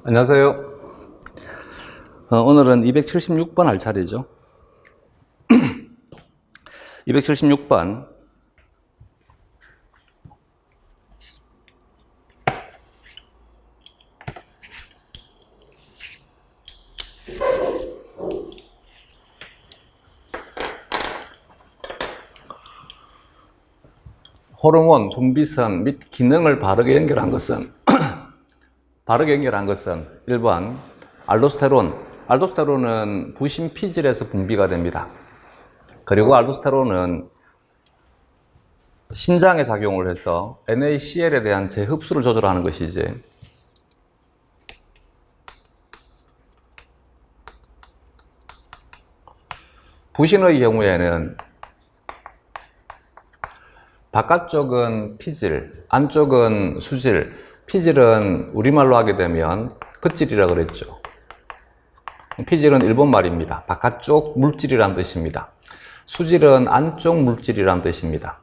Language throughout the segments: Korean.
안녕하세요. 오늘은 276번 할 차례죠. 276번. 호르몬, 존비선 및 기능을 바르게 연결한 것은 1번 알도스테론. 알도스테론은 부신 피질에서 분비가 됩니다. 그리고 알도스테론은 신장에 작용을 해서 NaCl에 대한 재흡수를 조절하는 것이지, 부신의 경우에는 바깥쪽은 피질, 안쪽은 수질. 피질은 우리말로 하게 되면 겉질이라고 그랬죠. 피질은 일본 말입니다. 바깥쪽 물질이란 뜻입니다. 수질은 안쪽 물질이란 뜻입니다.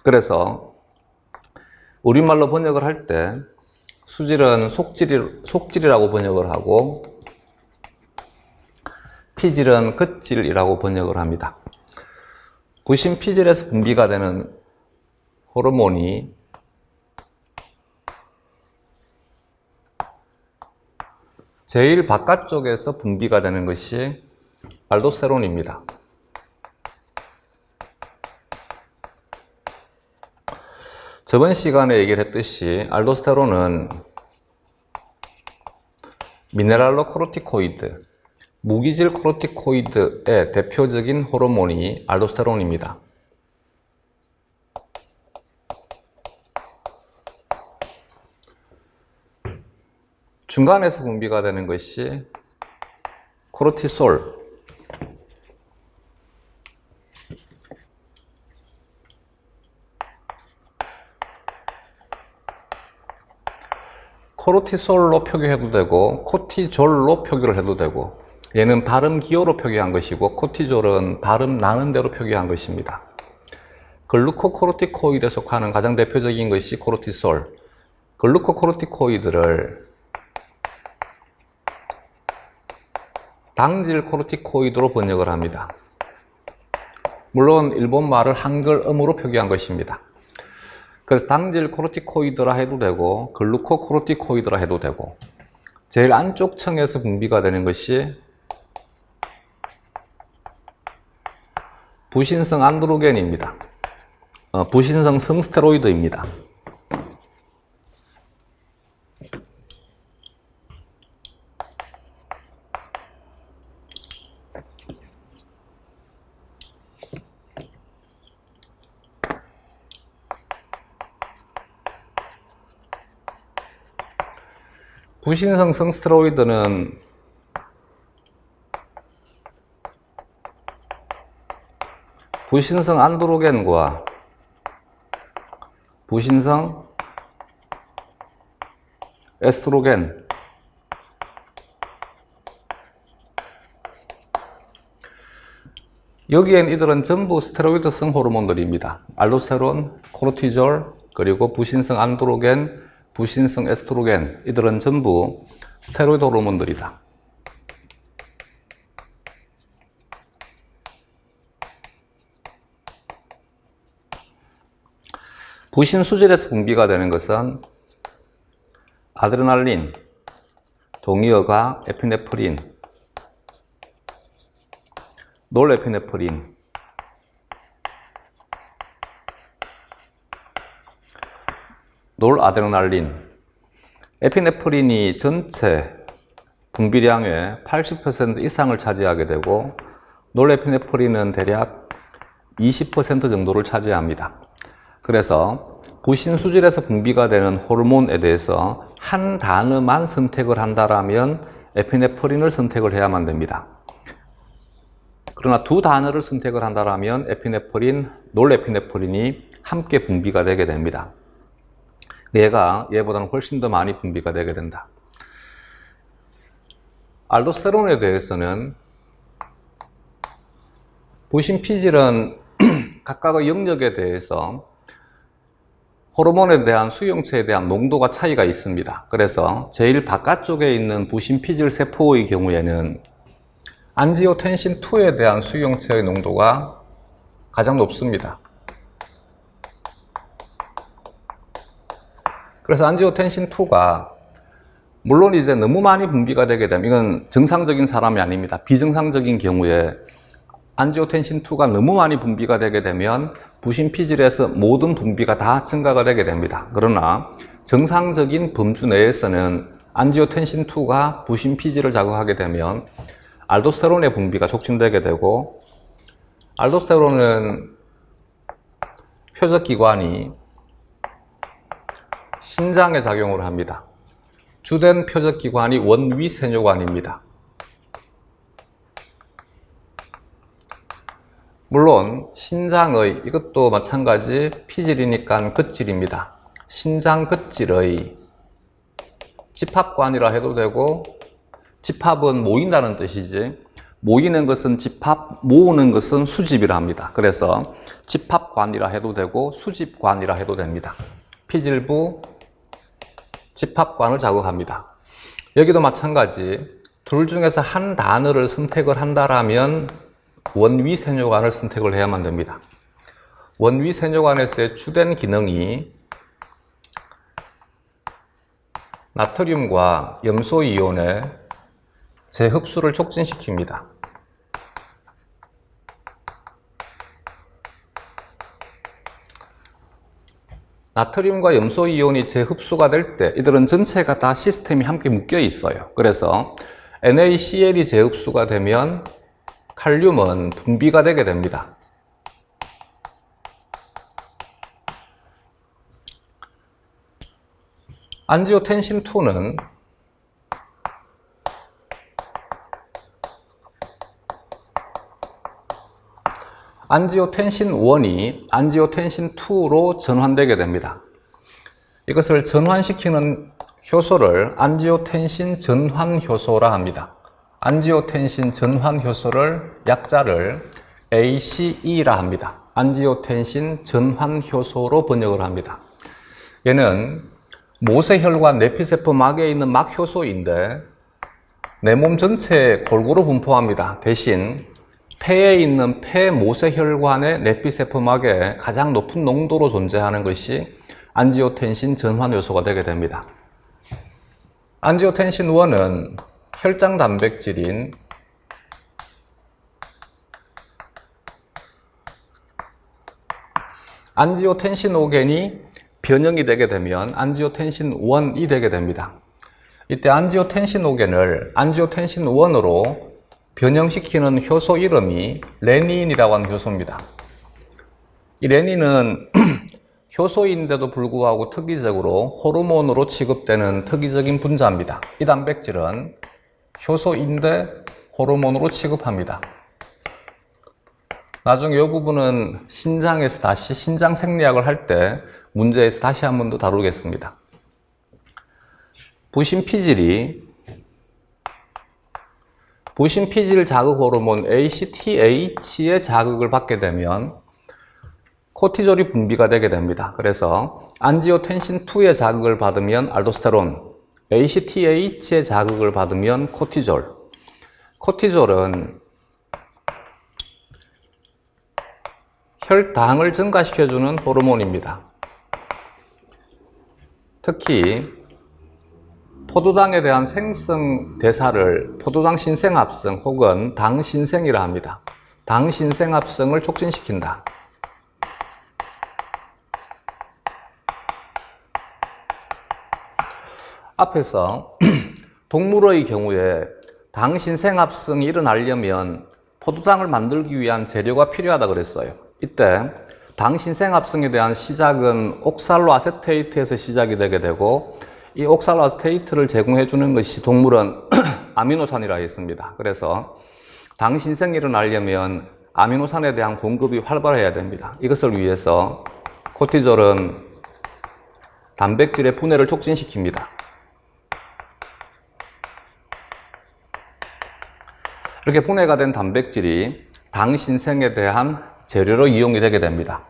그래서 우리말로 번역을 할 때 수질은 속질이라고 번역을 하고 피질은 겉질이라고 번역을 합니다. 부신 피질에서 분비가 되는 호르몬이 제일 바깥쪽에서 분비가 되는 것이 알도스테론입니다. 저번 시간에 얘기를 했듯이 알도스테론은 미네랄로 코르티코이드, 무기질 코르티코이드의 대표적인 호르몬이 알도스테론입니다. 중간에서 분비가 되는 것이 코르티솔, 코르티솔로 표기해도 되고 코티졸로 표기를 해도 되고, 얘는 발음 기호로 표기한 것이고 코티졸은 발음 나는 대로 표기한 것입니다. 글루코코르티코이드에 속하는 가장 대표적인 것이 코르티솔. 글루코코르티코이드를 당질 코르티코이드로 번역을 합니다. 물론 일본 말을 한글음으로 표기한 것입니다. 그래서 당질 코르티코이드라 해도 되고 글루코코르티코이드라 해도 되고, 제일 안쪽 층에서 분비가 되는 것이 부신성 안드로겐입니다. 부신성 성스테로이드입니다. 부신성 성스테로이드는 부신성 안드로겐과 부신성 에스트로겐, 여기엔 이들은 전부 스테로이드성 호르몬들입니다. 알도스테론, 코르티졸, 그리고 부신성 안드로겐, 부신성 에스트로겐, 이들은 전부 스테로이드 호르몬들이다. 부신 수질에서 분비가 되는 것은 아드레날린, 동의어가 에피네프린, 놀에피네프린, 놀아드레날린. 에피네프린이 전체 분비량의 80% 이상을 차지하게 되고, 놀에피네프린은 대략 20% 정도를 차지합니다. 그래서 부신 수질에서 분비가 되는 호르몬에 대해서 한 단어만 선택을 한다면 에피네프린을 선택을 해야만 됩니다. 그러나 두 단어를 선택을 한다면 에피네프린, 놀에피네프린이 함께 분비가 되게 됩니다. 얘가 얘보다는 훨씬 더 많이 분비가 되게 된다. 알도스테론에 대해서는 부신 피질은 각각의 영역에 대해서 호르몬에 대한 수용체에 대한 농도가 차이가 있습니다. 그래서 제일 바깥쪽에 있는 부신피질 세포의 경우에는 안지오텐신2에 대한 수용체의 농도가 가장 높습니다. 그래서 안지오텐신2가 물론 이제 너무 많이 분비가 되게 되면 이건 정상적인 사람이 아닙니다. 비정상적인 경우에 안지오텐신2가 너무 많이 분비가 되게 되면 부신피질에서 모든 분비가 다 증가가 되게 됩니다. 그러나 정상적인 범주 내에서는 안지오텐신2가 부신피질을 자극하게 되면 알도스테론의 분비가 촉진되게 되고, 알도스테론은 표적기관이 신장에 작용을 합니다. 주된 표적기관이 원위세뇨관입니다. 물론 신장의, 이것도 마찬가지 피질이니까 긋질입니다. 신장 긋질의 집합관이라 해도 되고, 집합은 모인다는 뜻이지, 모이는 것은 집합, 모으는 것은 수집이라 합니다. 그래서 집합관이라 해도 되고 수집관이라 해도 됩니다. 피질부 집합관을 자극합니다. 여기도 마찬가지, 둘 중에서 한 단어를 선택을 한다라면 원위세뇨관을 선택을 해야만 됩니다. 원위세뇨관에서의 주된 기능이 나트륨과 염소이온의 재흡수를 촉진시킵니다. 나트륨과 염소이온이 재흡수가 될 때 이들은 전체가 다 시스템이 함께 묶여 있어요. 그래서 NaCl이 재흡수가 되면 칼륨은 분비가 되게 됩니다. 안지오텐신2는 안지오텐신1이 안지오텐신2로 전환되게 됩니다. 이것을 전환시키는 효소를 안지오텐신 전환 효소라 합니다. 안지오텐신 전환 효소를 약자를 ACE라 합니다. 안지오텐신 전환 효소로 번역을 합니다. 얘는 모세혈관 내피세포막에 있는 막효소인데 내 몸 전체에 골고루 분포합니다. 대신 폐에 있는 폐모세혈관의 내피세포막에 가장 높은 농도로 존재하는 것이 안지오텐신 전환 요소가 되게 됩니다. 안지오텐신 1은 혈장 단백질인 안지오텐신 5겐이 변형이 되게 되면 안지오텐신 1이 되게 됩니다. 이때 안지오텐신 5겐을 안지오텐신 1으로 변형시키는 효소 이름이 레닌이라고 하는 효소입니다. 이 레닌은 효소인데도 불구하고 특이적으로 호르몬으로 취급되는 특이적인 분자입니다. 이 단백질은 효소인데 호르몬으로 취급합니다. 나중에 이 부분은 신장에서 다시 신장 생리학을 할 때 문제에서 다시 한 번 더 다루겠습니다. 부신피질 자극 호르몬 ACTH의 자극을 받게 되면 코티졸이 분비가 되게 됩니다. 그래서 안지오텐신2의 자극을 받으면 알도스테론, ACTH의 자극을 받으면 코티졸. 코티졸은 혈당을 증가시켜주는 호르몬입니다. 특히 포도당에 대한 생성 대사를 포도당 신생합성 혹은 당신생이라 합니다. 당신생합성을 촉진시킨다. 앞에서 동물의 경우에 당신생합성이 일어나려면 포도당을 만들기 위한 재료가 필요하다 그랬어요. 이때 당신생합성에 대한 시작은 옥살로아세테이트에서 시작이 되게 되고, 이 옥살로아세테이트를 제공해 주는 것이 동물은 아미노산이라 했습니다. 그래서 당신생이 일어나려면 아미노산에 대한 공급이 활발해야 됩니다. 이것을 위해서 코티졸은 단백질의 분해를 촉진시킵니다. 이렇게 분해가 된 단백질이 당신생에 대한 재료로 이용이 되게 됩니다.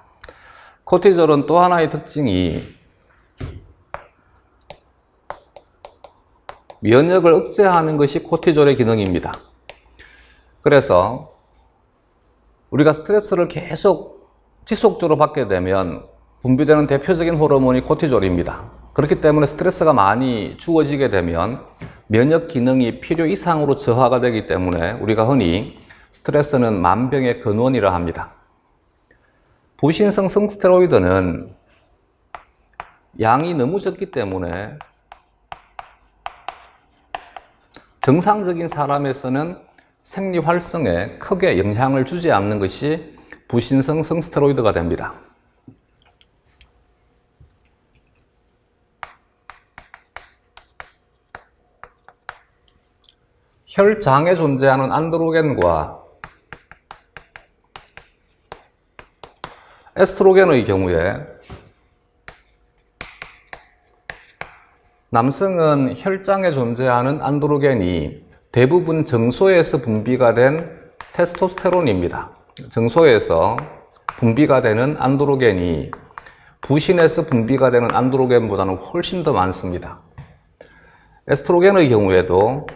코티졸은 또 하나의 특징이 면역을 억제하는 것이 코티졸의 기능입니다. 그래서 우리가 스트레스를 계속 지속적으로 받게 되면 분비되는 대표적인 호르몬이 코티졸입니다. 그렇기 때문에 스트레스가 많이 주어지게 되면 면역 기능이 필요 이상으로 저하가 되기 때문에 우리가 흔히 스트레스는 만병의 근원이라 합니다. 부신성 성스테로이드는 양이 너무 적기 때문에 정상적인 사람에서는 생리 활성에 크게 영향을 주지 않는 것이 부신성 성스테로이드가 됩니다. 혈장에 존재하는 안드로겐과 에스트로겐의 경우에 남성은 혈장에 존재하는 안드로겐이 대부분 정소에서 분비가 된 테스토스테론입니다. 정소에서 분비가 되는 안드로겐이 부신에서 분비가 되는 안드로겐보다는 훨씬 더 많습니다. 에스트로겐의 경우에도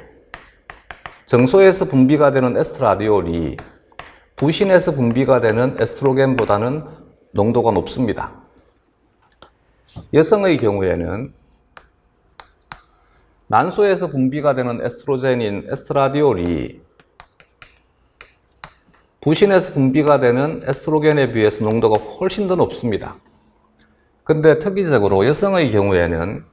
정소에서 분비가 되는 에스트라디올이 부신에서 분비가 되는 에스트로겐보다는 농도가 높습니다. 여성의 경우에는 난소에서 분비가 되는 에스트로겐인 에스트라디올이 부신에서 분비가 되는 에스트로겐에 비해서 농도가 훨씬 더 높습니다. 근데 특이적으로 여성의 경우에는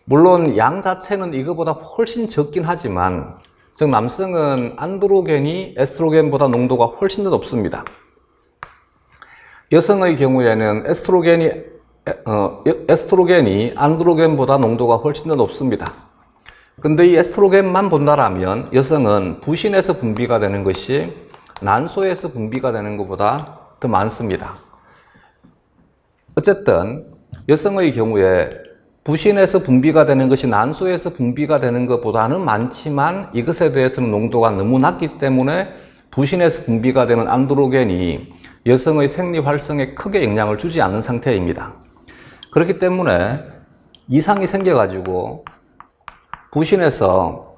물론 양 자체는 이거보다 훨씬 적긴 하지만 즉 남성은 안드로겐이 에스트로겐보다 농도가 훨씬 더 높습니다. 여성의 경우에는 에스트로겐이 안드로겐보다 농도가 훨씬 더 높습니다. 근데 이 에스트로겐만 본다라면 여성은 부신에서 분비가 되는 것이 난소에서 분비가 되는 것보다 더 많습니다. 어쨌든 여성의 경우에 부신에서 분비가 되는 것이 난소에서 분비가 되는 것보다는 많지만 이것에 대해서는 농도가 너무 낮기 때문에 부신에서 분비가 되는 안드로겐이 여성의 생리 활성에 크게 영향을 주지 않는 상태입니다. 그렇기 때문에 이상이 생겨가지고 부신에서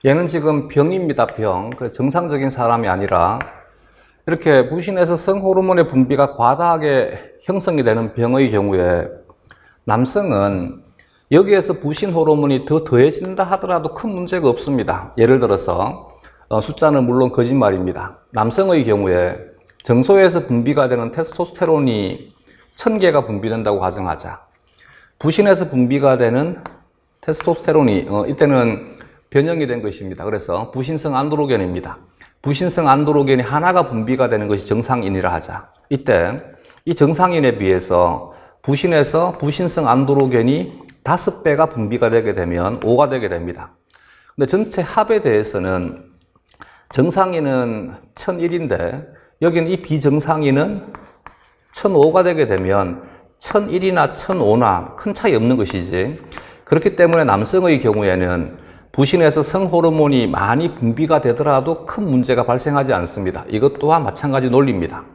얘는 지금 병입니다. 병. 정상적인 사람이 아니라 이렇게 부신에서 성호르몬의 분비가 과다하게 형성이 되는 병의 경우에 남성은 여기에서 부신 호르몬이 더 더해진다 하더라도 큰 문제가 없습니다. 예를 들어서 숫자는 물론 거짓말입니다. 남성의 경우에 정소에서 분비가 되는 테스토스테론이 1000개가 분비된다고 가정하자. 부신에서 분비가 되는 테스토스테론이 이때는 변형이 된 것입니다. 그래서 부신성 안드로겐입니다. 부신성 안드로겐이 하나가 분비가 되는 것이 정상인이라 하자. 이때 이 정상인에 비해서 부신에서 부신성 안드로겐이 5배가 분비가 되게 되면 5가 되게 됩니다. 근데 전체 합에 대해서는 정상인은 1001인데 여기는 이 비정상인은 1005가 되게 되면 1001이나 1005나 큰 차이 없는 것이지. 그렇기 때문에 남성의 경우에는 부신에서 성호르몬이 많이 분비가 되더라도 큰 문제가 발생하지 않습니다. 이것 또한 마찬가지 논리입니다.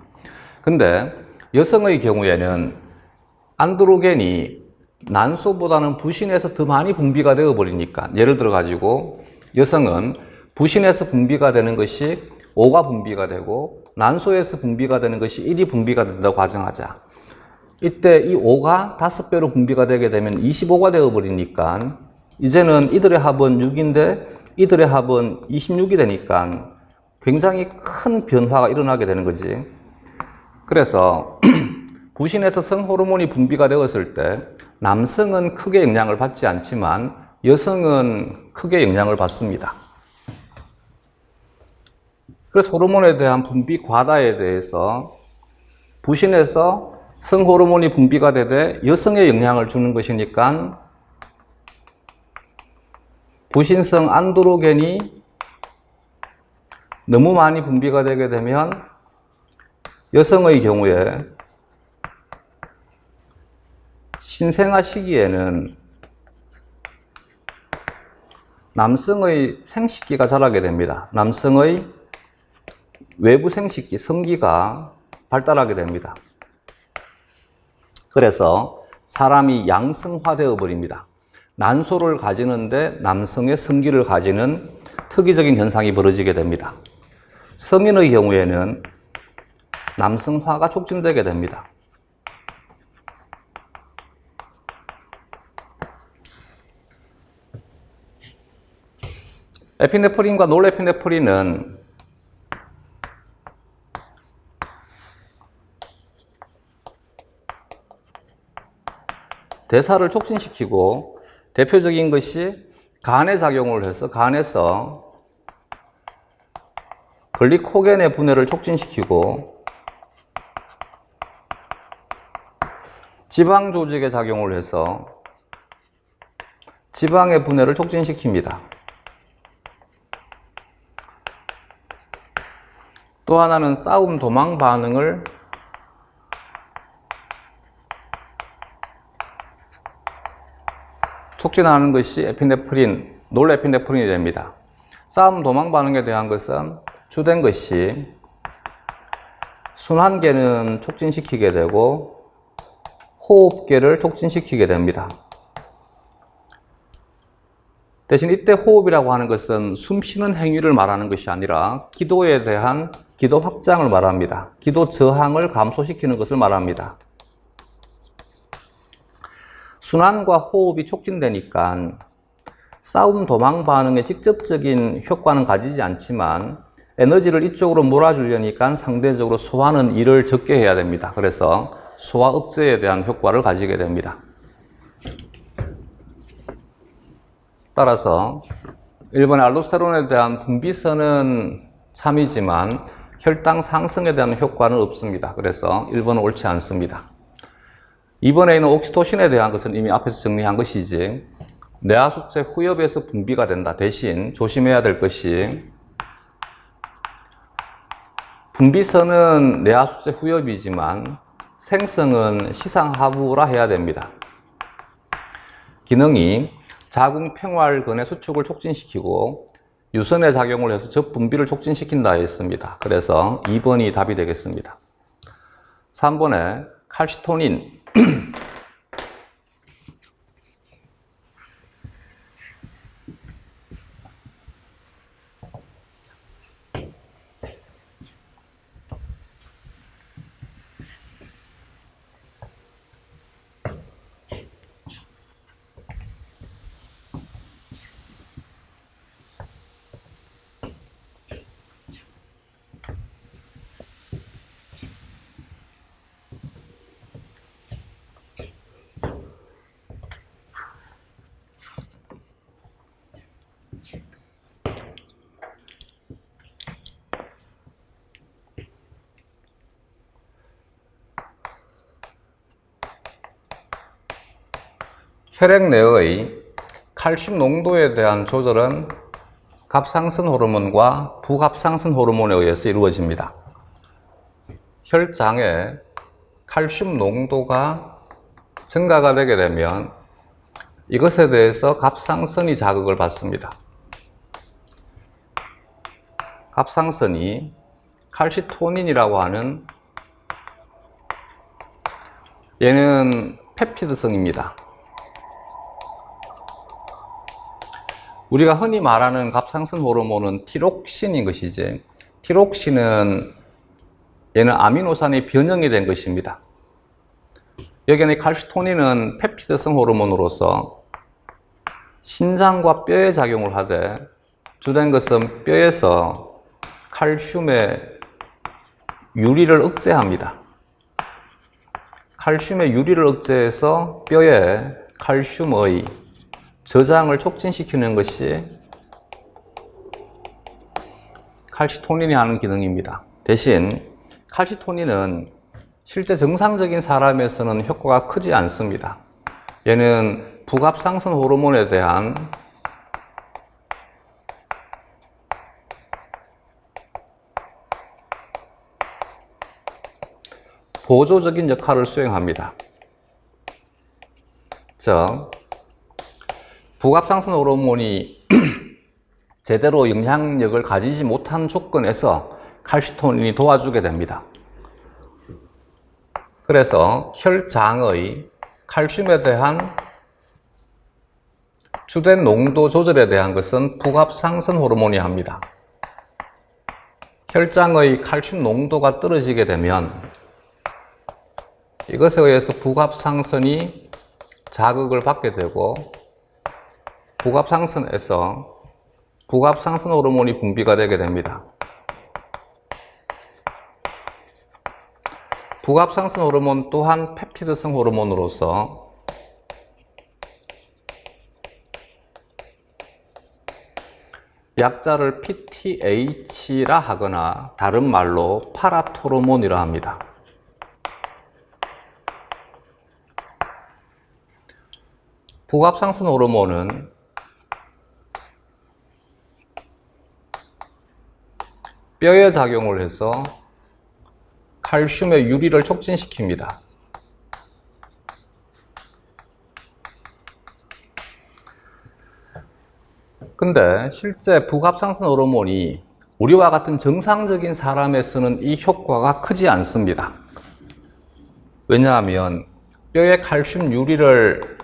근데 여성의 경우에는 안드로겐이 난소보다는 부신에서 더 많이 분비가 되어 버리니까 예를 들어 가지고 여성은 부신에서 분비가 되는 것이 5가 분비가 되고 난소에서 분비가 되는 것이 1이 분비가 된다고 가정하자. 이때 이 5가 5배로 분비가 되게 되면 25가 되어 버리니까 이제는 이들의 합은 6인데 이들의 합은 26이 되니까 굉장히 큰 변화가 일어나게 되는 거지. 그래서 부신에서 성호르몬이 분비가 되었을 때 남성은 크게 영향을 받지 않지만 여성은 크게 영향을 받습니다. 그래서 호르몬에 대한 분비 과다에 대해서 부신에서 성호르몬이 분비가 되되 여성에 영향을 주는 것이니까 부신성 안드로겐이 너무 많이 분비가 되게 되면 여성의 경우에 신생아 시기에는 남성의 생식기가 자라게 됩니다. 남성의 외부 생식기, 성기가 발달하게 됩니다. 그래서 사람이 양성화되어 버립니다. 난소를 가지는데 남성의 성기를 가지는 특이적인 현상이 벌어지게 됩니다. 성인의 경우에는 남성화가 촉진되게 됩니다. 에피네프린과 놀에피네프린은 대사를 촉진시키고 대표적인 것이 간에 작용을 해서 간에서 글리코겐의 분해를 촉진시키고 지방 조직에 작용을 해서 지방의 분해를 촉진시킵니다. 또 하나는 싸움 도망 반응을 촉진하는 것이 에피네프린, 놀에피네프린이 됩니다. 싸움 도망 반응에 대한 것은 주된 것이 순환계는 촉진시키게 되고 호흡계를 촉진시키게 됩니다. 대신 이때 호흡이라고 하는 것은 숨 쉬는 행위를 말하는 것이 아니라 기도에 대한 기도 확장을 말합니다. 기도 저항을 감소시키는 것을 말합니다. 순환과 호흡이 촉진되니까 싸움 도망 반응에 직접적인 효과는 가지지 않지만 에너지를 이쪽으로 몰아주려니까 상대적으로 소화는 일을 적게 해야 됩니다. 그래서 소화 억제에 대한 효과를 가지게 됩니다. 따라서 1번의 알도스테론에 대한 분비선은 참이지만 혈당 상승에 대한 효과는 없습니다. 그래서 1번은 옳지 않습니다. 2번에 있는 옥시토신에 대한 것은 이미 앞에서 정리한 것이지 뇌하수체 후엽에서 분비가 된다. 대신 조심해야 될 것이 분비선은 뇌하수체 후엽이지만 생성은 시상하부라 해야 됩니다. 기능이 자궁평활근의 수축을 촉진시키고 유선의 작용을 해서 접분비를 촉진시킨다 했습니다. 그래서 2번이 답이 되겠습니다. 3번에 칼시토닌 혈액 내의 칼슘 농도에 대한 조절은 갑상선 호르몬과 부갑상선 호르몬에 의해서 이루어집니다. 혈장에 칼슘 농도가 증가가 되게 되면 이것에 대해서 갑상선이 자극을 받습니다. 갑상선이 칼시토닌이라고 하는 얘는 펩티드성입니다. 우리가 흔히 말하는 갑상선 호르몬은 티록신인 것이지 티록신은 얘는 아미노산이 변형이 된 것입니다. 여기는 칼시토닌은 펩티드성 호르몬으로서 신장과 뼈에 작용을 하되 주된 것은 뼈에서 칼슘의 유리를 억제합니다. 칼슘의 유리를 억제해서 뼈에 칼슘의 저장을 촉진시키는 것이 칼시토닌이 하는 기능입니다. 대신 칼시토닌은 실제 정상적인 사람에서는 효과가 크지 않습니다. 얘는 부갑상선 호르몬에 대한 보조적인 역할을 수행합니다. 즉, 부갑상선 호르몬이 제대로 영향력을 가지지 못한 조건에서 칼시토닌이 도와주게 됩니다. 그래서 혈장의 칼슘에 대한 주된 농도 조절에 대한 것은 부갑상선 호르몬이 합니다. 혈장의 칼슘 농도가 떨어지게 되면 이것에 의해서 부갑상선이 자극을 받게 되고 부갑상선에서 부갑상선 호르몬이 분비가 되게 됩니다. 부갑상선 호르몬 또한 펩티드성 호르몬으로서 약자를 PTH라 하거나 다른 말로 파라토르몬이라 합니다. 부갑상선 호르몬은 뼈에 작용을 해서 칼슘의 유리를 촉진시킵니다. 근데 실제 부갑상선 호르몬이 우리와 같은 정상적인 사람에서는 이 효과가 크지 않습니다. 왜냐하면 뼈의 칼슘 유리를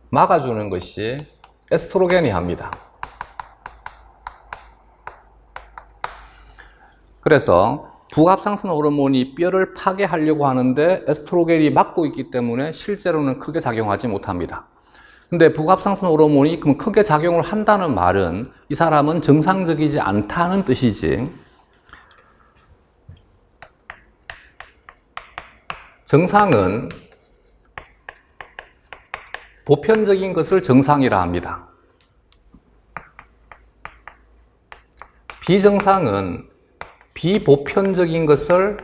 막아주는 것이 에스트로겐이 합니다. 그래서 부갑상선 호르몬이 뼈를 파괴하려고 하는데 에스트로겐이 막고 있기 때문에 실제로는 크게 작용하지 못합니다. 근데 부갑상선 호르몬이 그럼 크게 작용을 한다는 말은 이 사람은 정상적이지 않다는 뜻이지. 정상은 보편적인 것을 정상이라 합니다. 비정상은 비보편적인 것을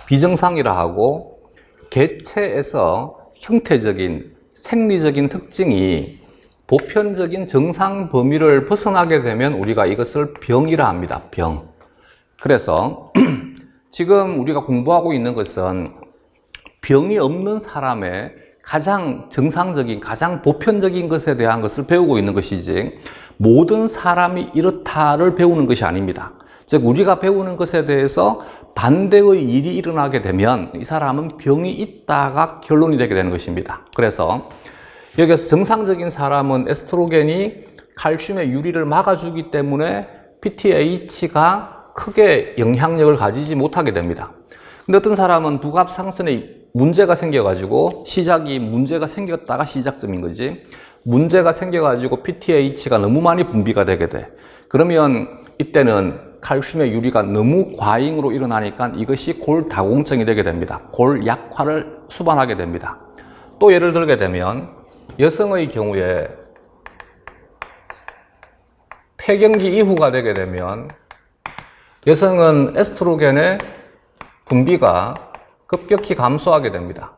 비정상이라 하고 개체에서 형태적인 생리적인 특징이 보편적인 정상 범위를 벗어나게 되면 우리가 이것을 병이라 합니다. 병. 그래서 지금 우리가 공부하고 있는 것은 병이 없는 사람의 가장 정상적인, 가장 보편적인 것에 대한 것을 배우고 있는 것이지 모든 사람이 이렇다를 배우는 것이 아닙니다. 즉 우리가 배우는 것에 대해서 반대의 일이 일어나게 되면 이 사람은 병이 있다가 결론이 되게 되는 것입니다. 그래서 여기서 정상적인 사람은 에스트로겐이 칼슘의 유리를 막아주기 때문에 PTH가 크게 영향력을 가지지 못하게 됩니다. 근데 어떤 사람은 부갑상선에 문제가 생겨가지고 문제가 생겼다가 시작점인 거지. 문제가 생겨가지고 PTH가 너무 많이 분비가 되게 돼. 그러면 이때는 칼슘의 유리가 너무 과잉으로 일어나니까 이것이 골다공증이 되게 됩니다. 골약화를 수반하게 됩니다. 또 예를 들게 되면 여성의 경우에 폐경기 이후가 되게 되면 여성은 에스트로겐의 분비가 급격히 감소하게 됩니다.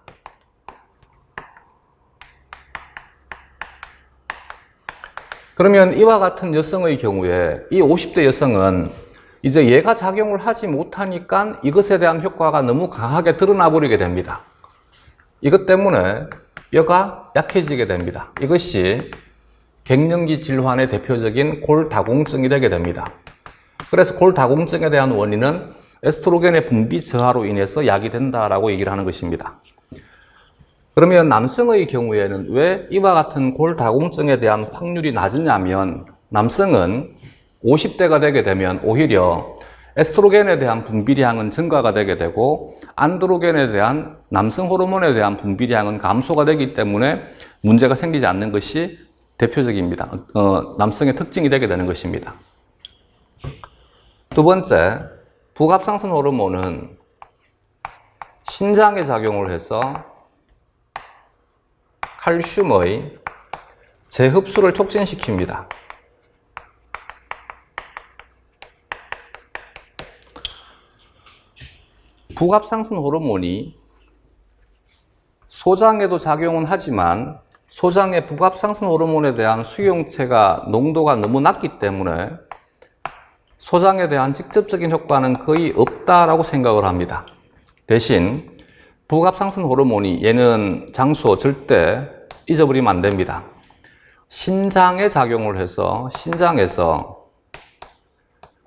그러면 이와 같은 여성의 경우에 이 50대 여성은 이제 얘가 작용을 하지 못하니까 이것에 대한 효과가 너무 강하게 드러나 버리게 됩니다. 이것 때문에 뼈가 약해지게 됩니다. 이것이 갱년기 질환의 대표적인 골다공증이 되게 됩니다. 그래서 골다공증에 대한 원인은 에스트로겐의 분비 저하로 인해서 야기된다라고 얘기를 하는 것입니다. 그러면 남성의 경우에는 왜 이와 같은 골다공증에 대한 확률이 낮으냐면 남성은 50대가 되게 되면 오히려 에스트로겐에 대한 분비량은 증가가 되게 되고 안드로겐에 대한 남성 호르몬에 대한 분비량은 감소가 되기 때문에 문제가 생기지 않는 것이 대표적입니다. 남성의 특징이 되게 되는 것입니다. 두 번째, 부갑상선 호르몬은 신장에 작용을 해서 칼슘의 재흡수를 촉진시킵니다. 부갑상선 호르몬이 소장에도 작용은 하지만 소장의 부갑상선 호르몬에 대한 수용체가 농도가 너무 낮기 때문에 소장에 대한 직접적인 효과는 거의 없다라고 생각을 합니다. 대신 부갑상선 호르몬이 얘는 장소 절대 잊어버리면 안 됩니다. 신장에 작용을 해서 신장에서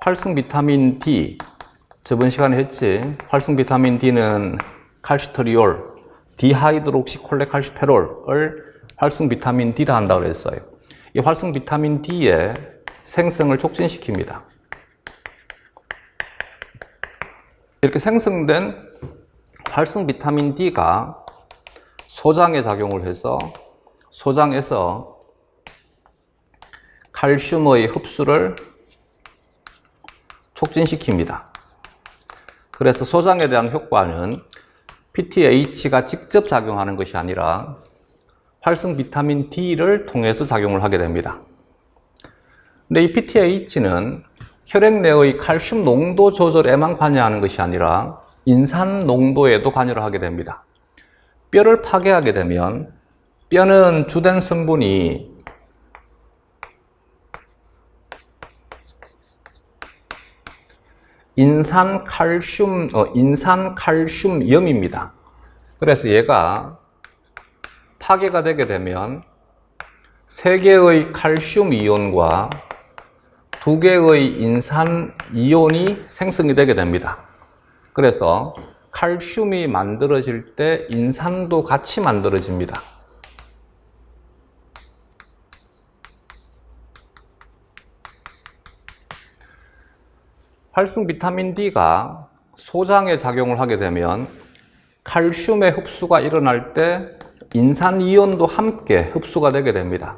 활성 비타민 D, 저번 시간에 했지. 활성 비타민 D는 칼시토리올, 디하이드록시콜레칼시페롤을 활성 비타민 D라 한다고 그랬어요. 이 활성 비타민 D의 생성을 촉진시킵니다. 이렇게 생성된 활성 비타민 D가 소장에 작용을 해서 소장에서 칼슘의 흡수를 촉진시킵니다. 그래서 소장에 대한 효과는 PTH가 직접 작용하는 것이 아니라 활성 비타민 D를 통해서 작용을 하게 됩니다. 근데 이 PTH는 혈액 내의 칼슘 농도 조절에만 관여하는 것이 아니라 인산 농도에도 관여를 하게 됩니다. 뼈를 파괴하게 되면 뼈는 주된 성분이 인산칼슘염입니다. 그래서 얘가 파괴가 되게 되면 3개의 칼슘 이온과 2개의 인산 이온이 생성이 되게 됩니다. 그래서 칼슘이 만들어질 때 인산도 같이 만들어집니다. 활성 비타민 D가 소장에 작용을 하게 되면 칼슘의 흡수가 일어날 때 인산 이온도 함께 흡수가 되게 됩니다.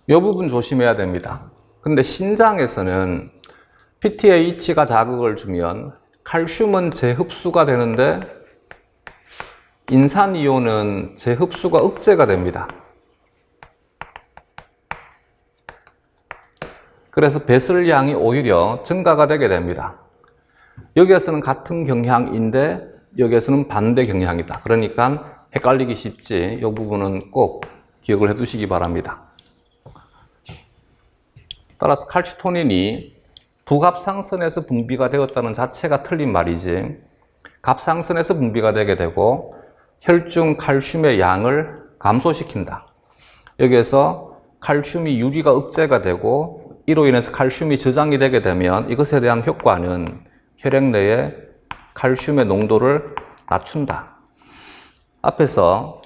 이 부분 조심해야 됩니다. 근데 신장에서는 PTH가 자극을 주면 칼슘은 재흡수가 되는데 인산이온은 재흡수가 억제가 됩니다. 그래서 배설량이 오히려 증가가 되게 됩니다. 여기에서는 같은 경향인데 여기에서는 반대 경향이다. 그러니까 헷갈리기 쉽지. 이 부분은 꼭 기억을 해 두시기 바랍니다. 따라서 칼치토닌이 부갑상선에서 분비가 되었다는 자체가 틀린 말이지. 갑상선에서 분비가 되게 되고 혈중 칼슘의 양을 감소시킨다. 여기에서 칼슘이 유리가 억제가 되고 이로 인해서 칼슘이 저장이 되게 되면 이것에 대한 효과는 혈액 내에 칼슘의 농도를 낮춘다. 앞에서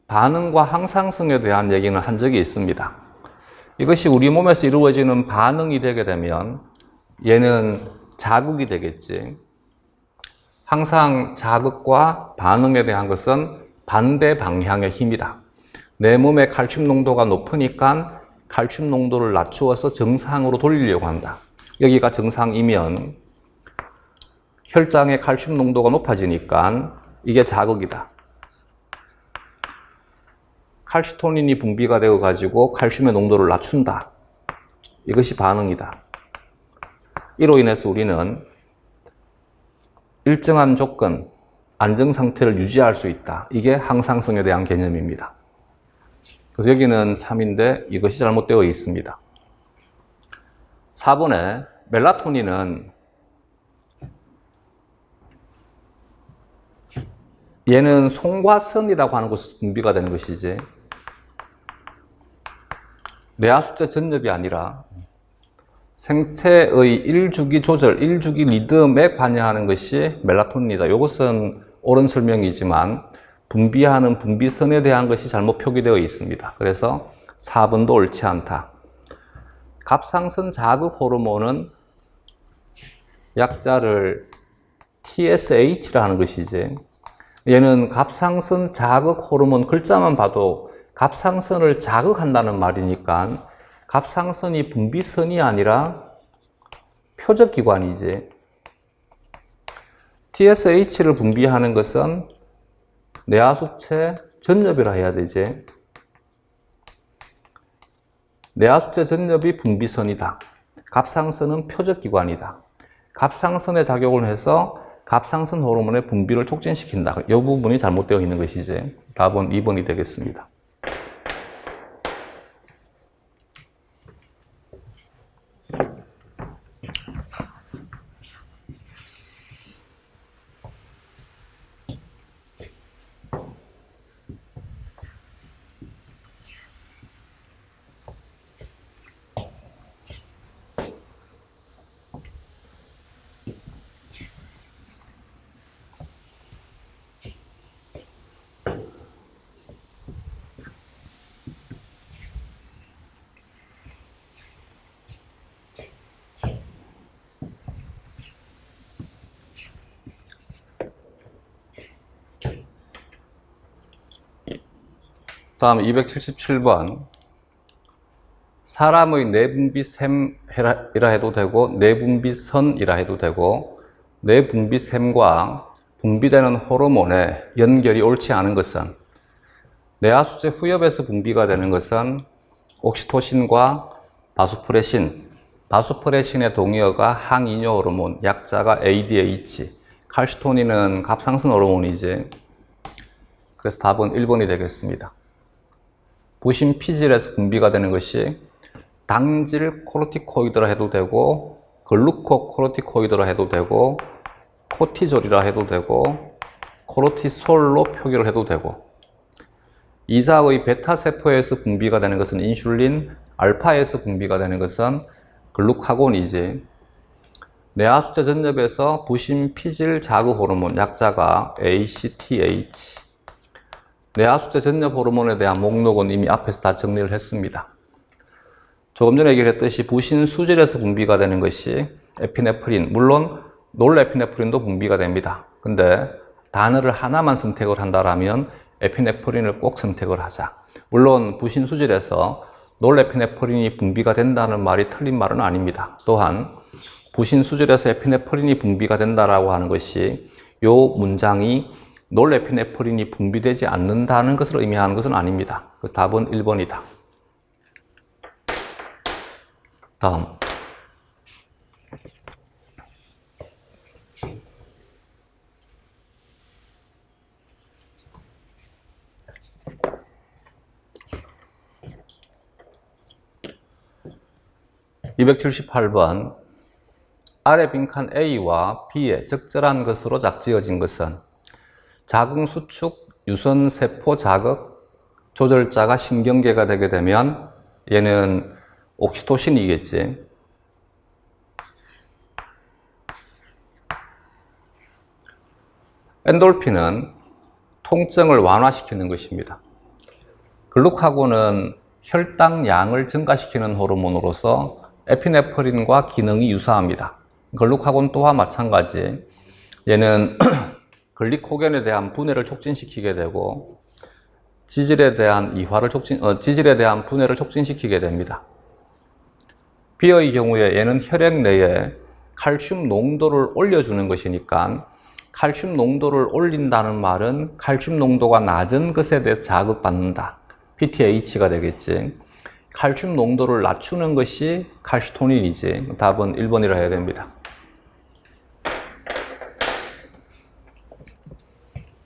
반응과 항상성에 대한 얘기는 한 적이 있습니다. 이것이 우리 몸에서 이루어지는 반응이 되게 되면 얘는 자극이 되겠지. 항상 자극과 반응에 대한 것은 반대 방향의 힘이다. 내 몸의 칼슘 농도가 높으니까 칼슘 농도를 낮추어서 정상으로 돌리려고 한다. 여기가 정상이면 혈장의 칼슘 농도가 높아지니까 이게 자극이다. 칼시토닌이 분비가 되어 가지고 칼슘의 농도를 낮춘다. 이것이 반응이다. 이로 인해서 우리는 일정한 조건, 안정 상태를 유지할 수 있다. 이게 항상성에 대한 개념입니다. 그래서 여기는 참인데 이것이 잘못되어 있습니다. 4번에 멜라토닌은 얘는 송과선이라고 하는 곳에서 분비가 되는 것이지 뇌하수체 전엽이 아니라 생체의 일주기 조절, 일주기 리듬에 관여하는 것이 멜라토닌이다. 이것은 옳은 설명이지만 분비하는 분비선에 대한 것이 잘못 표기되어 있습니다. 그래서 4번도 옳지 않다. 갑상선 자극 호르몬은 약자를 TSH라 하는 것이지 얘는 갑상선 자극 호르몬 글자만 봐도 갑상선을 자극한다는 말이니까 갑상선이 분비선이 아니라 표적기관이지. TSH를 분비하는 것은 뇌하수체 전엽이라 해야 되지. 뇌하수체 전엽이 분비선이다. 갑상선은 표적기관이다. 갑상선에 작용을 해서 갑상선 호르몬의 분비를 촉진시킨다. 이 부분이 잘못되어 있는 것이지. 답은 2번이 되겠습니다. 다음 277번. 사람의 내분비샘이라 해도 되고 내분비선이라 해도 되고 내분비샘과 분비되는 호르몬의 연결이 옳지 않은 것은 뇌하수체 후엽에서 분비가 되는 것은 옥시토신과 바소프레신, 바소프레신의 동의어가 항이뇨 호르몬, 약자가 ADH, 칼시토닌은 갑상선 호르몬이지. 그래서 답은 1번이 되겠습니다. 부신 피질에서 분비가 되는 것이 당질 코르티코이드라 해도 되고 글루코코르티코이드라 해도 되고 코티졸이라 해도 되고 코르티솔로 표기를 해도 되고 이자의 베타세포에서 분비가 되는 것은 인슐린, 알파에서 분비가 되는 것은 글루카곤이지. 뇌하수체 전엽에서 부신 피질 자극 호르몬, 약자가 ACTH. 뇌하수체 전엽 호르몬에 대한 목록은 이미 앞에서 다 정리를 했습니다. 조금 전에 얘기했듯이 부신 수질에서 분비가 되는 것이 에피네프린, 물론 놀에피네프린도 분비가 됩니다. 근데 단어를 하나만 선택을 한다면 에피네프린을 꼭 선택을 하자. 물론 부신 수질에서 놀에피네프린이 분비가 된다는 말이 틀린 말은 아닙니다. 또한 부신 수질에서 에피네프린이 분비가 된다라고 하는 것이 이 문장이 놀에피네프린이 분비되지 않는다는 것을 의미하는 것은 아닙니다. 그 답은 1번이다. 다음. (278번) 아래 빈칸 A와 B에 적절한 것으로 작지어진 것은 자궁 수축 유선 세포 자극 조절자가 신경계가 되게 되면 얘는 옥시토신이겠지. 엔돌핀은 통증을 완화시키는 것입니다. 글루카곤은 혈당량을 증가시키는 호르몬으로서 에피네프린과 기능이 유사합니다. 글루카곤 또한 마찬가지. 얘는 글리코겐에 대한 분해를 촉진시키게 되고 지질에 대한 지질에 대한 분해를 촉진시키게 됩니다. B의 경우에 얘는 혈액 내에 칼슘 농도를 올려주는 것이니까 칼슘 농도를 올린다는 말은 칼슘 농도가 낮은 것에 대해서 자극받는다. PTH가 되겠지. 칼슘 농도를 낮추는 것이 칼시토닌이지. 답은 1번이라 해야 됩니다.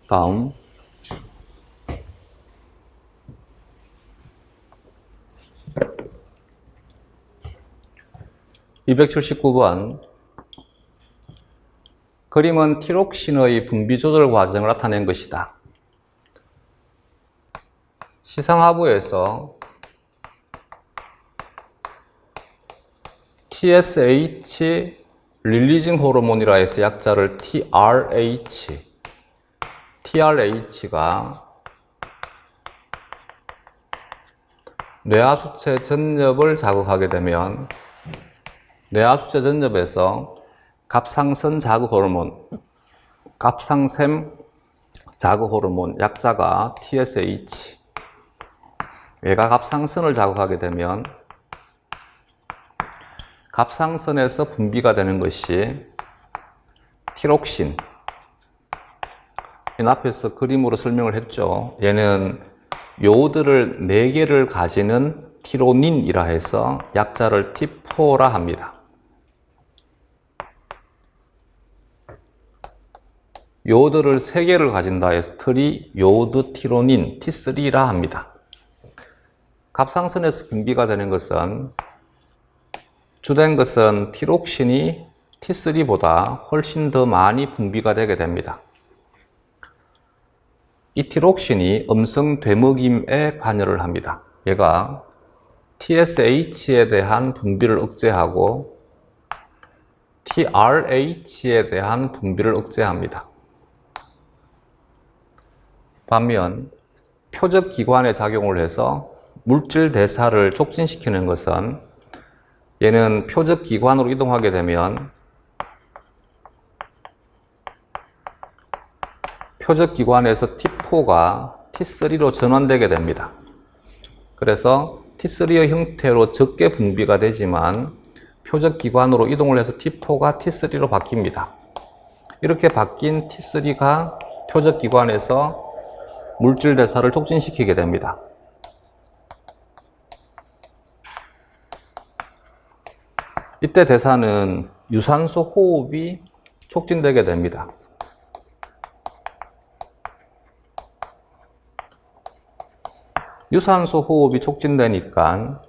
다음. (279번) 그림은 티록신의 분비 조절 과정을 나타낸 것이다. 시상하부에서 TSH 릴리징 호르몬이라 해서 약자를 TRH가 뇌하수체 전엽을 자극하게 되면 뇌하수체 전엽에서 갑상선 자극 호르몬, 갑상샘 자극 호르몬, 약자가 TSH. 얘가 갑상선을 자극하게 되면 갑상선에서 분비가 되는 것이 티록신. 이 앞에서 그림으로 설명을 했죠. 얘는 요오드를 4개를 가지는 티로닌이라 해서 약자를 T4라 합니다. 요오드를 3개를 가진다 해서 트리 요오드 티로닌 T3라 합니다. 갑상선에서 분비가 되는 것은 주된 것은 티록신이 T3보다 훨씬 더 많이 분비가 되게 됩니다. 이 티록신이 음성 되먹임에 관여를 합니다. 얘가 TSH에 대한 분비를 억제하고 TRH에 대한 분비를 억제합니다. 반면 표적 기관에 작용을 해서 물질 대사를 촉진시키는 것은 얘는 표적 기관으로 이동하게 되면 표적 기관에서 T4가 T3로 전환되게 됩니다. 그래서 T3의 형태로 적게 분비가 되지만 표적 기관으로 이동을 해서 T4가 T3로 바뀝니다. 이렇게 바뀐 T3가 표적 기관에서 물질 대사를 촉진시키게 됩니다. 이때 대사는 유산소 호흡이 촉진되게 됩니다. 유산소 호흡이 촉진되니까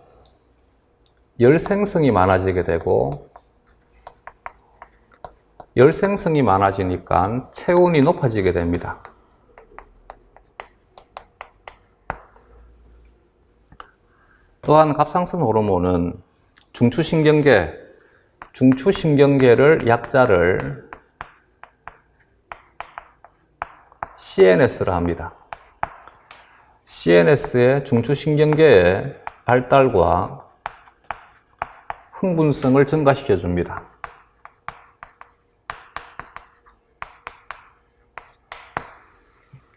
열 생성이 많아지게 되고, 열 생성이 많아지니까 체온이 높아지게 됩니다. 또한 갑상선 호르몬은 중추신경계를 약자를 CNS라 합니다. CNS의 중추신경계의 발달과 흥분성을 증가시켜 줍니다.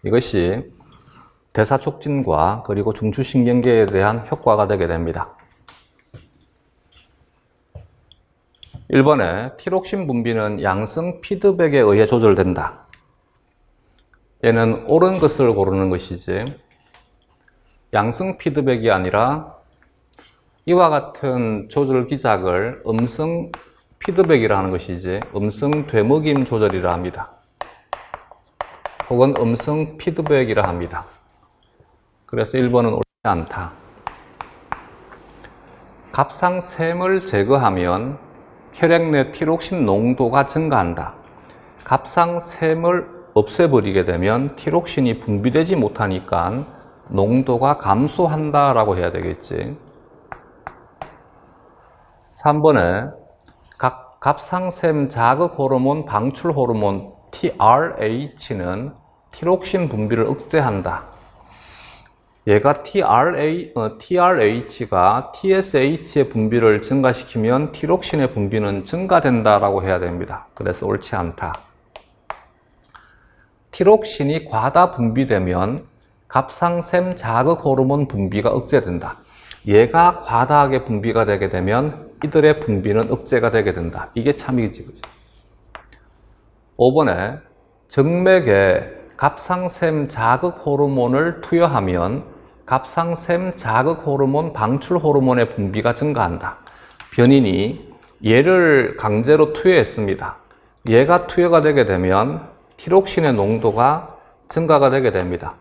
이것이 대사 촉진과 그리고 중추신경계에 대한 효과가 되게 됩니다. 1번에 티록신 분비는 양성 피드백에 의해 조절된다. 얘는 옳은 것을 고르는 것이지, 양성 피드백이 아니라 이와 같은 조절 기작을 음성 피드백이라 하는 것이지 음성 되먹임 조절이라 합니다. 혹은 음성 피드백이라 합니다. 그래서 1번은 옳지 않다. 갑상샘을 제거하면 혈액 내 티록신 농도가 증가한다. 갑상샘을 없애버리게 되면 티록신이 분비되지 못하니까 농도가 감소한다라고 해야 되겠지. 3번에 갑상샘 자극 호르몬 방출 호르몬 TRH는 티록신 분비를 억제한다. 얘가 TRH가 TSH의 분비를 증가시키면 티록신의 분비는 증가된다라고 해야 됩니다. 그래서 옳지 않다. 티록신이 과다 분비되면 갑상샘 자극 호르몬 분비가 억제된다. 얘가 과다하게 분비가 되게 되면 이들의 분비는 억제가 되게 된다. 이게 참이지. 5번에 정맥에 갑상샘 자극 호르몬을 투여하면 갑상샘 자극 호르몬 방출 호르몬의 분비가 증가한다. 변인이 얘를 강제로 투여했습니다. 얘가 투여가 되게 되면 티록신의 농도가 증가가 되게 됩니다.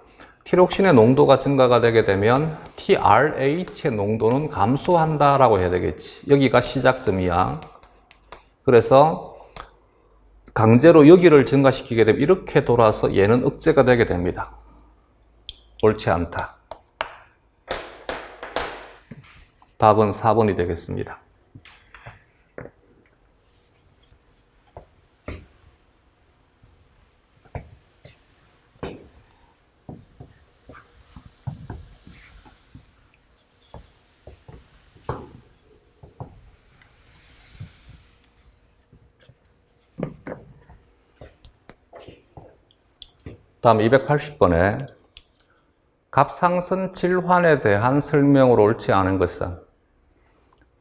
티록신의 농도가 증가가 되게 되면 TRH의 농도는 감소한다라고 해야 되겠지. 여기가 시작점이야. 그래서 강제로 여기를 증가시키게 되면 이렇게 돌아서 얘는 억제가 되게 됩니다. 옳지 않다. 답은 4번이 되겠습니다. 다음 280번에 갑상선 질환에 대한 설명으로 옳지 않은 것은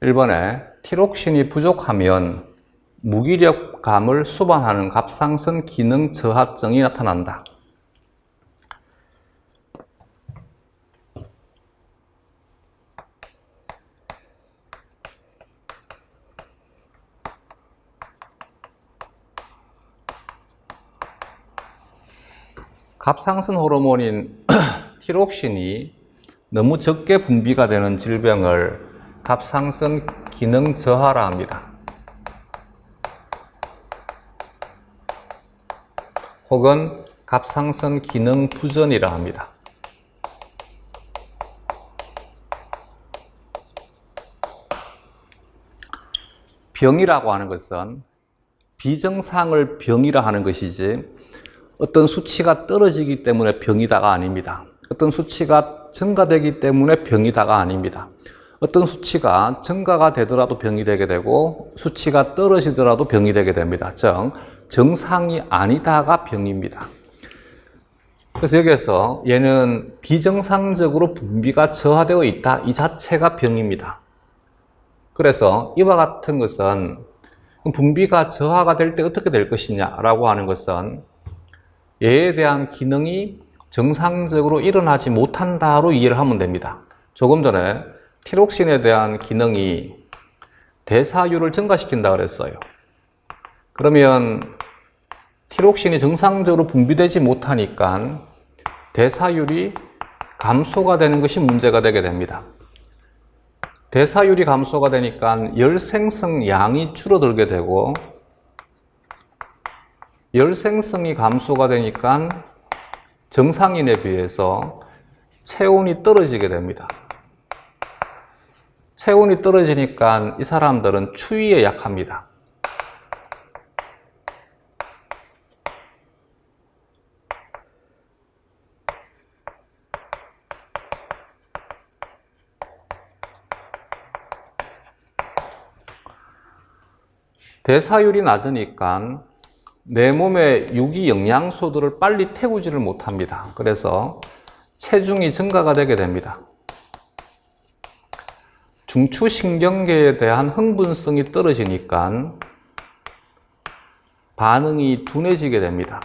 1번에 티록신이 부족하면 무기력감을 수반하는 갑상선 기능 저하증이 나타난다. 갑상선 호르몬인 티록신이 너무 적게 분비가 되는 질병을 갑상선 기능 저하라 합니다. 혹은 갑상선 기능 부전이라 합니다. 병이라고 하는 것은 비정상을 병이라 하는 것이지 어떤 수치가 떨어지기 때문에 병이다가 아닙니다. 어떤 수치가 증가되기 때문에 병이다가 아닙니다. 어떤 수치가 증가가 되더라도 병이 되게 되고 수치가 떨어지더라도 병이 되게 됩니다. 즉, 정상이 아니다가 병입니다. 그래서 여기에서 얘는 비정상적으로 분비가 저하되어 있다. 이 자체가 병입니다. 그래서 이와 같은 것은 분비가 저하가 될 때 어떻게 될 것이냐라고 하는 것은 얘에 대한 기능이 정상적으로 일어나지 못한다로 이해를 하면 됩니다. 조금 전에 티록신에 대한 기능이 대사율을 증가시킨다 그랬어요. 그러면 티록신이 정상적으로 분비되지 못하니까 대사율이 감소가 되는 것이 문제가 되게 됩니다. 대사율이 감소가 되니까 열 생성량이 줄어들게 되고, 열 생성이 감소가 되니까 정상인에 비해서 체온이 떨어지게 됩니다. 체온이 떨어지니까 이 사람들은 추위에 약합니다. 대사율이 낮으니까 내 몸의 유기 영양소들을 빨리 태우지를 못합니다. 그래서 체중이 증가가 되게 됩니다. 중추신경계에 대한 흥분성이 떨어지니까 반응이 둔해지게 됩니다.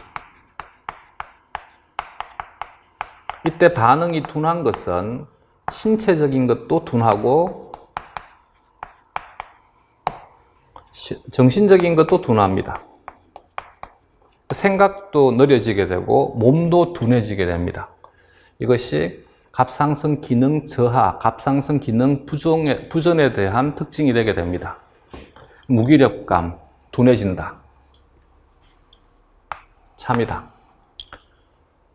이때 반응이 둔한 것은 신체적인 것도 둔하고 정신적인 것도 둔합니다. 생각도 느려지게 되고 몸도 둔해지게 됩니다. 이것이 갑상선 기능 저하, 갑상선 기능 부전에 대한 특징이 되게 됩니다. 무기력감, 둔해진다. 참이다.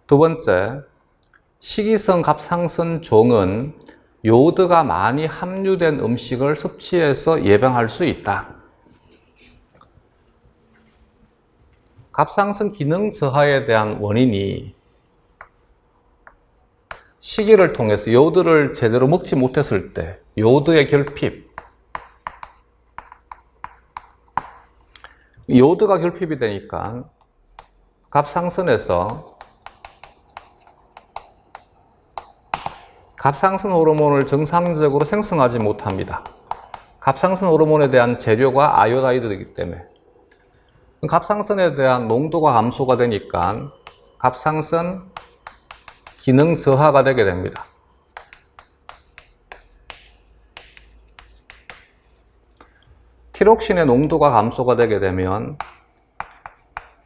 두 번째, 식이성 갑상선 종은 요오드가 많이 함유된 음식을 섭취해서 예방할 수 있다. 갑상선 기능 저하에 대한 원인이 식이를 통해서 요오드를 제대로 먹지 못했을 때 요오드의 결핍, 요오드가 결핍이 되니까 갑상선에서 갑상선 호르몬을 정상적으로 생성하지 못합니다. 갑상선 호르몬에 대한 재료가 아요다이드이기 때문에 갑상선에 대한 농도가 감소가 되니까 갑상선 기능 저하가 되게 됩니다. 티록신의 농도가 감소가 되게 되면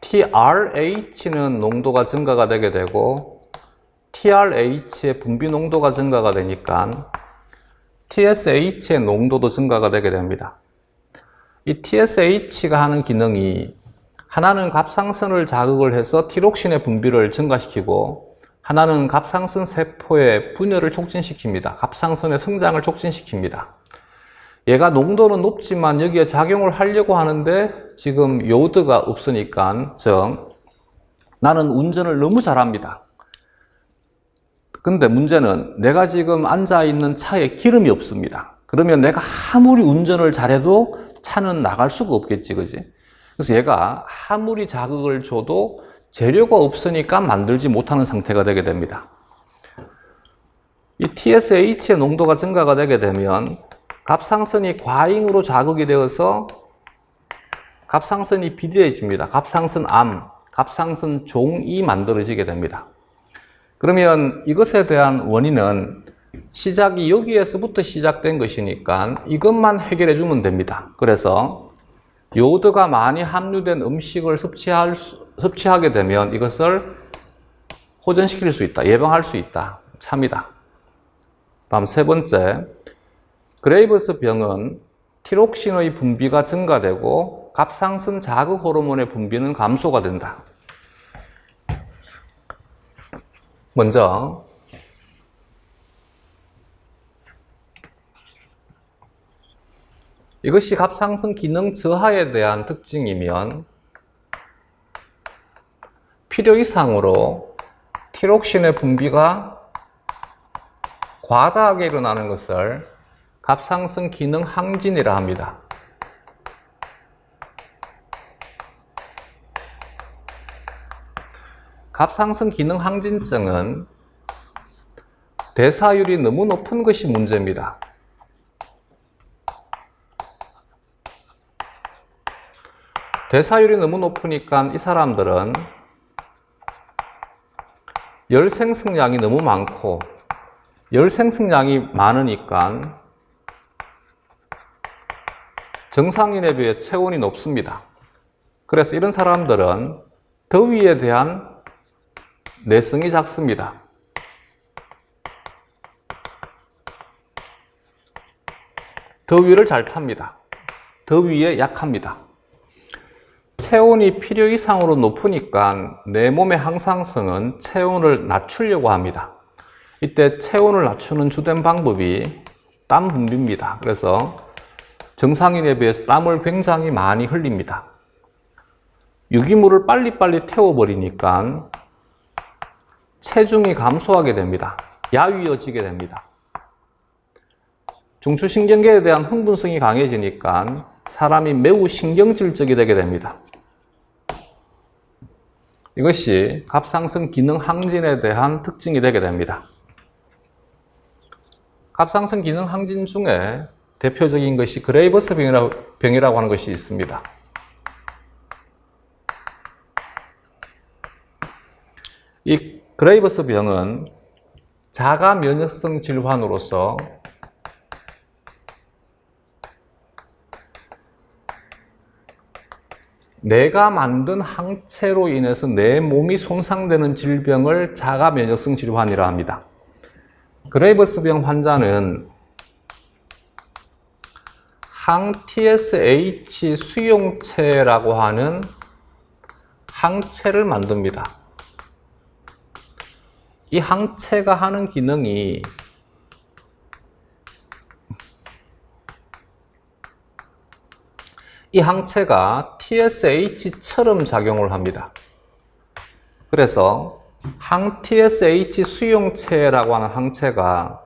TRH는 농도가 증가가 되게 되고 TRH의 분비 농도가 증가가 되니까 TSH의 농도도 증가가 되게 됩니다. 이 TSH가 하는 기능이 하나는 갑상선을 자극을 해서 티록신의 분비를 증가시키고 하나는 갑상선 세포의 분열을 촉진시킵니다. 갑상선의 성장을 촉진시킵니다. 얘가 농도는 높지만 여기에 작용을 하려고 하는데 지금 요오드가 없으니까, 즉 나는 운전을 너무 잘합니다. 근데 문제는 내가 지금 앉아있는 차에 기름이 없습니다. 그러면 내가 아무리 운전을 잘해도 차는 나갈 수가 없겠지, 그지? 그래서 얘가 아무리 자극을 줘도 재료가 없으니까 만들지 못하는 상태가 되게 됩니다. 이 TSH의 농도가 증가가 되게 되면 갑상선이 과잉으로 자극이 되어서 갑상선이 비대해집니다. 갑상선암, 갑상선종이 만들어지게 됩니다. 그러면 이것에 대한 원인은 시작이 여기에서부터 시작된 것이니까 이것만 해결해 주면 됩니다. 그래서 요오드가 많이 함유된 음식을 섭취하게 되면 이것을 호전시킬 수 있다, 예방할 수 있다. 참이다. 다음 세 번째, 그레이브스 병은 티록신의 분비가 증가되고 갑상선 자극 호르몬의 분비는 감소가 된다. 먼저 이것이 갑상선 기능 저하에 대한 특징이면 필요 이상으로 티록신의 분비가 과다하게 일어나는 것을 갑상선 기능 항진이라 합니다. 갑상선 기능 항진증은 대사율이 너무 높은 것이 문제입니다. 대사율이 너무 높으니까 이 사람들은 열 생성량이 너무 많고, 열 생성량이 많으니까 정상인에 비해 체온이 높습니다. 그래서 이런 사람들은 더위에 대한 내성이 작습니다. 더위를 잘 탑니다. 더위에 약합니다. 체온이 필요 이상으로 높으니까 내 몸의 항상성은 체온을 낮추려고 합니다. 이때 체온을 낮추는 주된 방법이 땀 분비입니다. 그래서 정상인에 비해서 땀을 굉장히 많이 흘립니다. 유기물을 빨리빨리 태워버리니까 체중이 감소하게 됩니다. 야위어지게 됩니다. 중추신경계에 대한 흥분성이 강해지니까 사람이 매우 신경질적이 되게 됩니다. 이것이 갑상선 기능 항진에 대한 특징이 되게 됩니다. 갑상선 기능 항진 중에 대표적인 것이 그레이버스 병이라고 하는 것이 있습니다. 이 그레이버스 병은 자가 면역성 질환으로서 내가 만든 항체로 인해서 내 몸이 손상되는 질병을 자가 면역성 질환이라 합니다. 그레이버스병 환자는 항-TSH 수용체라고 하는 항체를 만듭니다. 이 항체가 하는 기능이 이 항체가 TSH처럼 작용을 합니다. 그래서 항-TSH 수용체라고 하는 항체가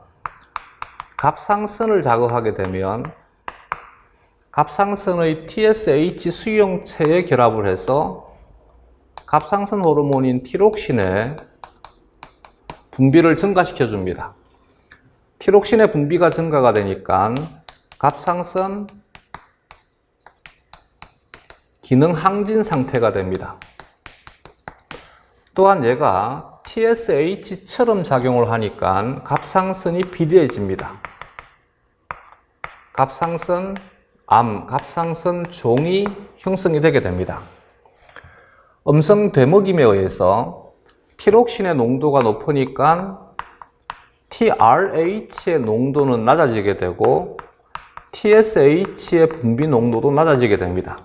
갑상선을 자극하게 되면 갑상선의 TSH 수용체에 결합을 해서 갑상선 호르몬인 티록신의 분비를 증가시켜 줍니다. 티록신의 분비가 증가가 되니까 갑상선 기능 항진 상태가 됩니다. 또한 얘가 TSH처럼 작용을 하니까 갑상선이 비대해집니다. 갑상선 암, 갑상선 종이 형성이 되게 됩니다. 음성 되먹임에 의해서 티록신의 농도가 높으니까 TRH의 농도는 낮아지게 되고 TSH의 분비 농도도 낮아지게 됩니다.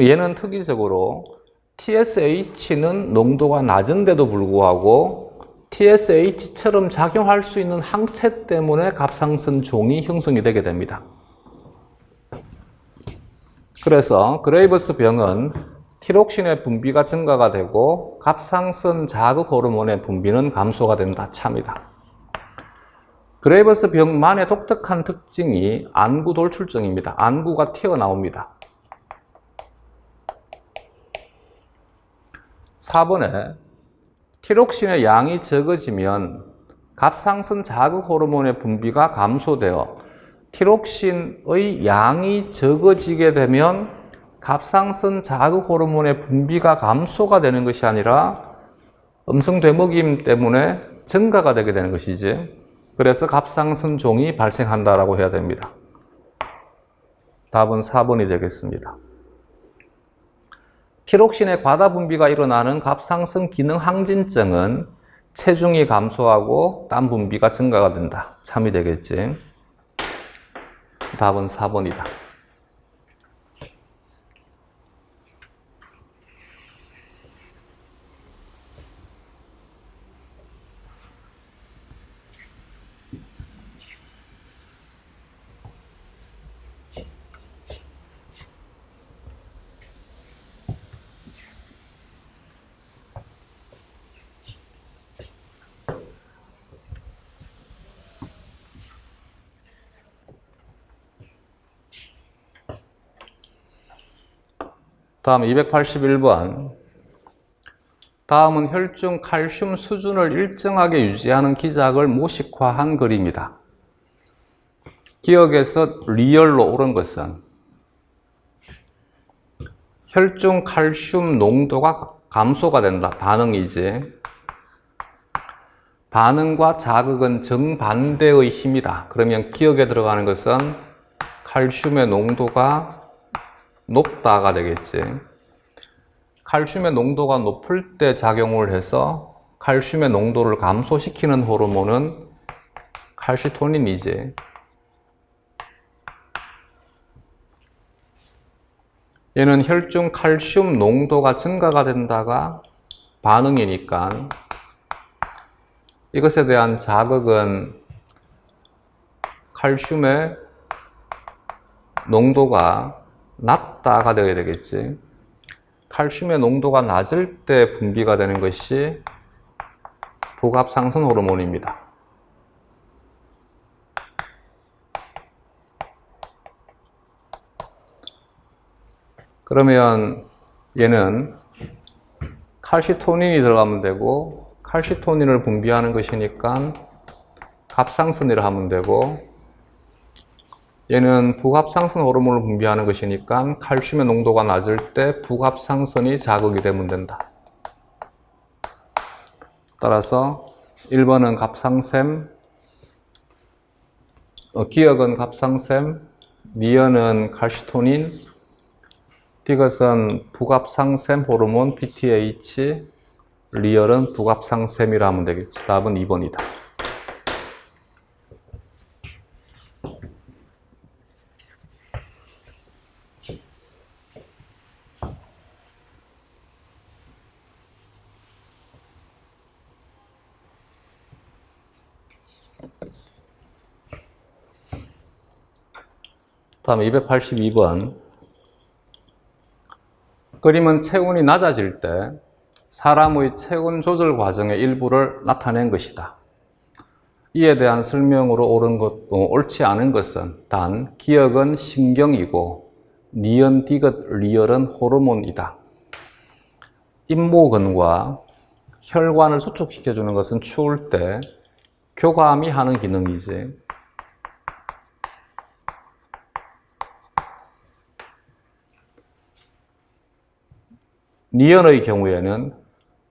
얘는 특이적으로 TSH는 농도가 낮은데도 불구하고 TSH처럼 작용할 수 있는 항체 때문에 갑상선 종이 형성이 되게 됩니다. 그래서 그레이버스 병은 티록신의 분비가 증가가 되고 갑상선 자극 호르몬의 분비는 감소가 된다 참이다. 그레이버스 병만의 독특한 특징이 안구 돌출증입니다. 안구가 튀어나옵니다. 4번에 티록신의 양이 적어지면 갑상선 자극 호르몬의 분비가 감소되어 티록신의 양이 적어지게 되면 갑상선 자극 호르몬의 분비가 감소가 되는 것이 아니라 음성 되먹임 때문에 증가가 되게 되는 것이지. 그래서 갑상선 종이 발생한다라고 해야 됩니다. 답은 4번이 되겠습니다. 티록신의 과다 분비가 일어나는 갑상선 기능 항진증은 체중이 감소하고 땀 분비가 증가가 된다. 참이 되겠지. 답은 4번이다. 다음 281번. 다음은 혈중 칼슘 수준을 일정하게 유지하는 기작을 모식화한 그림이다. 기억에서 리얼로 옳은 것은 혈중 칼슘 농도가 감소가 된다. 반응이지. 반응과 자극은 정반대의 힘이다. 그러면 기억에 들어가는 것은 칼슘의 농도가 높다가 되겠지. 칼슘의 농도가 높을 때 작용을 해서 칼슘의 농도를 감소시키는 호르몬은 칼시토닌이지. 얘는 혈중 칼슘 농도가 증가가 된다가 반응이니까 이것에 대한 자극은 칼슘의 농도가 낮다가 되어야 되겠지. 칼슘의 농도가 낮을 때 분비가 되는 것이 부갑상선 호르몬입니다. 그러면 얘는 칼시토닌이 들어가면 되고, 칼시토닌을 분비하는 것이니까 갑상선이라 하면 되고, 얘는 부갑상선 호르몬을 분비하는 것이니까 칼슘의 농도가 낮을 때 부갑상선이 자극이 되면 된다. 따라서 1번은 갑상샘, 기억은 갑상샘, 니은은 칼시토닌, 디귿은 부갑상샘 호르몬 PTH, 리얼은 부갑상샘이라 하면 되겠지. 답은 2번이다. 다음 282번. 그림은 체온이 낮아질 때 사람의 체온 조절 과정의 일부를 나타낸 것이다. 이에 대한 설명으로 옳지 않은 것은 단 기억은 신경이고 니은, 디귿, 리얼은 호르몬이다. 잇모근과 혈관을 수축시켜주는 것은 추울 때 교감이 하는 기능이지. 니은의 경우에는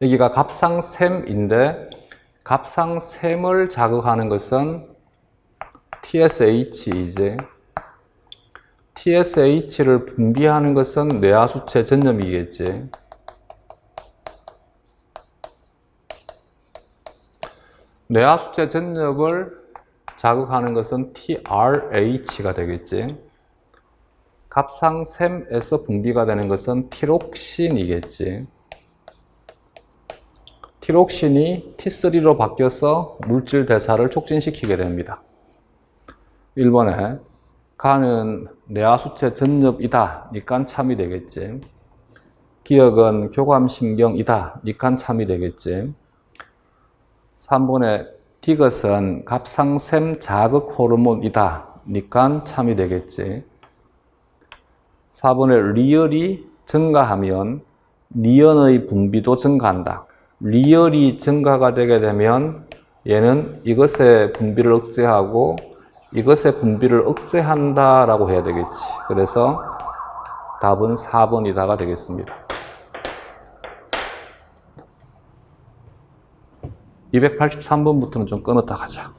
여기가 갑상샘인데 갑상샘을 자극하는 것은 TSH이지. TSH를 분비하는 것은 뇌하수체 전염이겠지. 뇌하수체 전염을 자극하는 것은 TRH가 되겠지. 갑상샘에서 분비가 되는 것은 티록신이겠지. 티록신이 T3로 바뀌어서 물질 대사를 촉진시키게 됩니다. 1번에 간은 뇌하수체 전엽이다. 니깐 참이 되겠지. 기억은 교감신경이다. 니깐 참이 되겠지. 3번에 디귿은 갑상샘 자극 호르몬이다. 니깐 참이 되겠지. 4번에 리얼이 증가하면 니은의 분비도 증가한다. 리얼이 증가가 되게 되면 얘는 이것의 분비를 억제하고 이것의 분비를 억제한다라고 해야 되겠지. 그래서 답은 4번이다가 되겠습니다. 283번부터는 좀 끊었다 가자.